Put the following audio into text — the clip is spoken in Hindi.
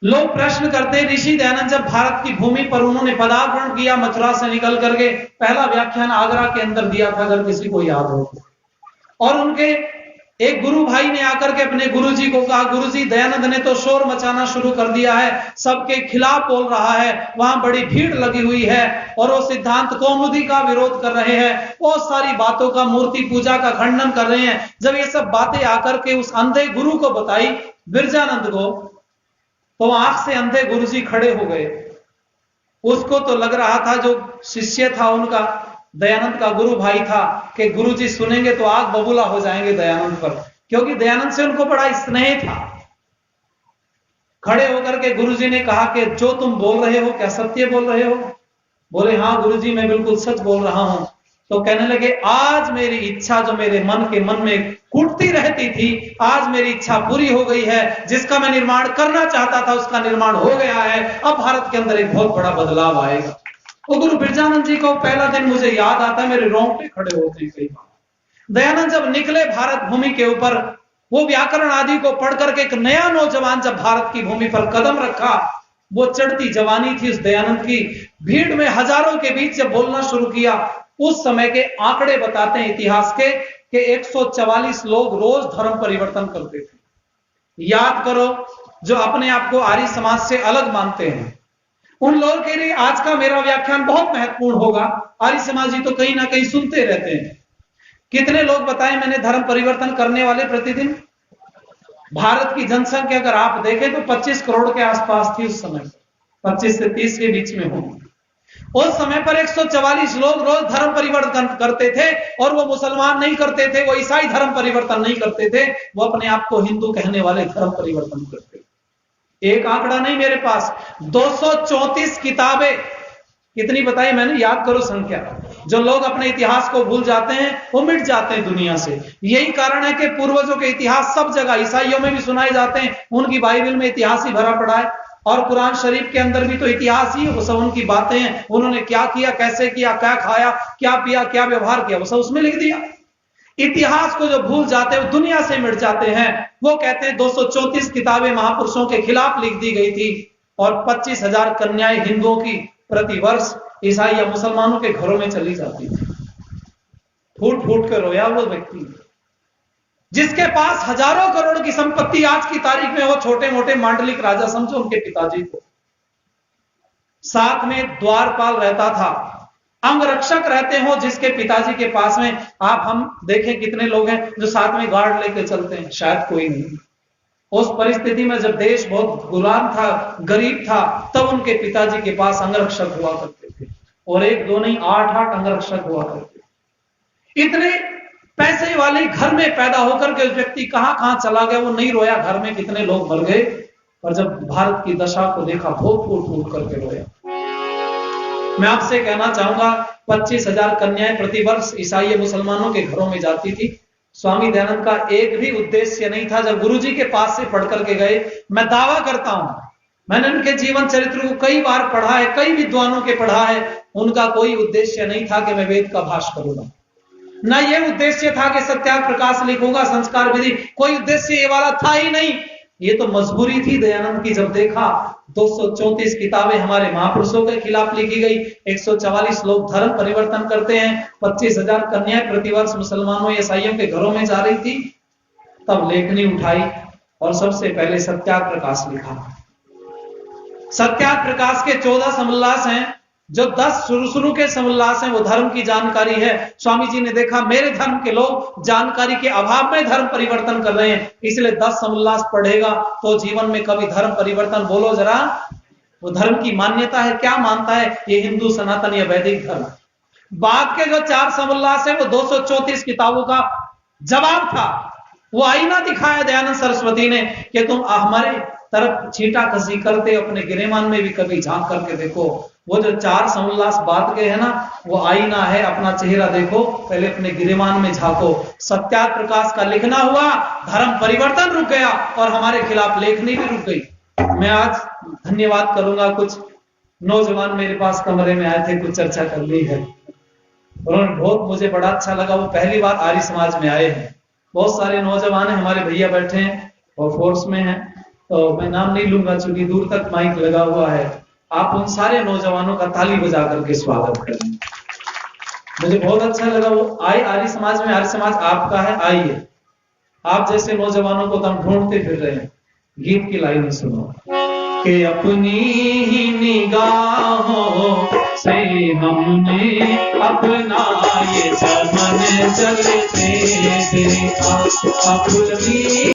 लोग प्रश्न करते, ऋषि दयानंद जब भारत की भूमि पर उन्होंने पदार्पण किया मथुरा से निकल करके, पहला व्याख्यान आगरा के अंदर दिया था, अगर किसी को याद हो। और उनके एक गुरु भाई ने आकर के अपने गुरुजी को कहा, गुरुजी दयानंद ने तो शोर मचाना शुरू कर दिया है, सबके खिलाफ बोल रहा है, वहां बड़ी भीड़ लगी हुई है और वो सिद्धांत कौमुदी का विरोध कर रहे हैं, बहुत सारी बातों का, मूर्ति पूजा का खंडन कर रहे हैं। जब ये सब बातें आकर के उस अंधे गुरु को बताई, बिरजानंद को, तो आंख से अंधे गुरुजी खड़े हो गए। उसको तो लग रहा था, जो शिष्य था उनका, दयानंद का गुरु भाई था, कि गुरुजी सुनेंगे तो आग बबूला हो जाएंगे दयानंद पर, क्योंकि दयानंद से उनको बड़ा स्नेह था। खड़े होकर के गुरुजी ने कहा कि जो तुम बोल रहे हो क्या सत्य बोल रहे हो? बोले हाँ गुरुजी, मैं बिल्कुल सच बोल रहा हूं। तो कहने लगे, आज मेरी इच्छा जो मेरे मन में कुटती रहती थी, आज मेरी इच्छा पूरी हो गई है। जिसका मैं निर्माण करना चाहता था उसका निर्माण हो गया है। अब भारत के अंदर एक बहुत बड़ा बदलाव आएगा। तो गुरु बिरजानंद जी को पहला दिन मुझे याद आता है, मेरे रोंगटे खड़े होते हैं कई बार। दयानंद जब निकले भारत भूमि के ऊपर, वो व्याकरण आदि को पढ़ करके एक नया नौजवान जब भारत की भूमि पर कदम रखा, वो चढ़ती जवानी थी उस दयानंद की। भीड़ में हजारों के बीच जब बोलना शुरू किया, उस समय के आंकड़े बताते हैं इतिहास के कि 144 लोग रोज धर्म परिवर्तन करते थे। याद करो, जो अपने आप को आर्य समाज से अलग मानते हैं, उन लोगों के लिए आज का मेरा व्याख्यान बहुत महत्वपूर्ण होगा। आर्य समाजी तो कहीं ना कहीं सुनते रहते हैं। कितने लोग बताएं मैंने धर्म परिवर्तन करने वाले प्रतिदिन? भारत की जनसंख्या अगर आप देखें तो 25 करोड़ के आसपास थी उस समय, 25 से 30 के बीच में होंगे। उस समय पर 144 लोग रोज धर्म परिवर्तन करते थे, और वो मुसलमान नहीं करते थे, वो ईसाई धर्म परिवर्तन नहीं करते थे, वो अपने आप को हिंदू कहने वाले धर्म परिवर्तन करते थे। एक आंकड़ा नहीं मेरे पास, 234 किताबें, कितनी बताई मैंने, याद करो संख्या। जो लोग अपने इतिहास को भूल जाते हैं वो मिट जाते हैं दुनिया से। यही कारण है कि पूर्वजों के इतिहास सब जगह, ईसाइयों में भी सुनाए जाते हैं, उनकी बाइबल में इतिहास ही भरा पड़ा है, और कुरान शरीफ के अंदर भी तो इतिहास ही, वो सब उनकी बातें हैं, उन्होंने क्या किया, कैसे किया, क्या खाया, क्या पिया, क्या व्यवहार किया, वो सब उसमें लिख दिया। इतिहास को जो भूल जाते हैं वो दुनिया से मिट जाते हैं। वो कहते हैं 234 किताबें महापुरुषों के खिलाफ लिख दी गई थी, और 25,000 कन्याएं हिंदुओं की प्रतिवर्ष ईसाई या मुसलमानों के घरों में चली जाती थी। फूट फूट कर रोया वो व्यक्ति, जिसके पास हजारों करोड़ की संपत्ति आज की तारीख में, वो छोटे मोटे मांडलिक राजा समझो उनके पिताजी को। साथ में द्वारपाल रहता था, अंगरक्षक रहते हो जिसके पिताजी के पास में, आप हम देखें कितने लोग हैं जो साथ में गार्ड लेके चलते हैं, शायद कोई नहीं। उस परिस्थिति में जब देश बहुत गुलाम था, गरीब था, तब उनके पिताजी के पास अंगरक्षक हुआ करते थे, और एक दो नहीं 8-8 अंगरक्षक हुआ करते थे। इतने पैसे वाले घर में पैदा होकर के उस व्यक्ति कहां कहां चला गया, वो नहीं रोया घर में कितने लोग मर गए, और जब भारत की दशा को देखा बहुत फूट फूट करके रोया। मैं आपसे कहना चाहूंगा, 25,000 कन्याएं प्रतिवर्ष ईसाई मुसलमानों के घरों में जाती थी। स्वामी दयानंद का एक भी उद्देश्य नहीं था। जब गुरुजी के पास से पढ़ करके गए, मैं दावा करता हूं, मैंने उनके जीवन चरित्र को कई बार पढ़ा है, कई विद्वानों के पढ़ा है, उनका कोई उद्देश्य नहीं था कि मैं वेद का भाष्य करूंगा, ना ये उद्देश्य था कि सत्याग्रह प्रकाश लिखूंगा, संस्कार विधि, कोई उद्देश्य ये वाला था ही नहीं। ये तो मजबूरी थी दयानंद की। जब देखा 234 किताबें हमारे महापुरुषों के खिलाफ लिखी गई, 144 लोग धर्म परिवर्तन करते हैं, 25,000 कन्याएं प्रतिवर्ष मुसलमानों ईसाइयों के घरों में जा रही थी, तब लेखनी उठाई और सबसे पहले सत्याग्रह प्रकाश लिखा। सत्याग्रह प्रकाश के 14 समोल्लास हैं, जो 10 शुरू के समोल्लास हैं वो धर्म की जानकारी है। स्वामी जी ने देखा मेरे धर्म के लोग जानकारी के अभाव में धर्म परिवर्तन कर रहे हैं, इसलिए 10 समोल्लास पढ़ेगा तो जीवन में कभी धर्म परिवर्तन, बोलो जरा, वो धर्म की मान्यता है, क्या मानता है, ये हिंदू सनातन या वैदिक धर्म। बाद के जो 4 समोल्लास है वो 234 किताबों का जवाब था। वो आईना दिखाया दयानंद सरस्वती ने कि तुम हमारे तरफ छींटा कसी करते, अपने गिरेमान में भी कभी झांक करके देखो। वो जो 4 समोल्लास बात गए हैं ना, वो आईना है, अपना चेहरा देखो, पहले अपने गिरेमान में झांको। सत्याग्रह प्रकाश का लिखना हुआ, धर्म परिवर्तन रुक गया और हमारे खिलाफ लेखनी भी रुक गई। मैं आज धन्यवाद करूंगा, कुछ नौजवान मेरे पास कमरे में आए थे, कुछ चर्चा करनी है, उन्होंने बहुत, मुझे बड़ा अच्छा लगा, वो पहली बार आर्य समाज में आए हैं। बहुत सारे नौजवान हैं, हमारे भैया बैठे हैं और फोर्स में हैं, तो मैं नाम नहीं लूंगा चूंकि दूर तक माइक लगा हुआ है। आप उन सारे नौजवानों का ताली बजा करके स्वागत करें। मुझे बहुत अच्छा लगा वो आए आर्य समाज में। आर्य समाज आपका है, आइए। आप जैसे नौजवानों को तो हम ढूंढते फिर रहे हैं। गीत की लाइन सुनो कि अपनी ही निगाहों से हमने अपना ये चमन जलते देखा, अपनी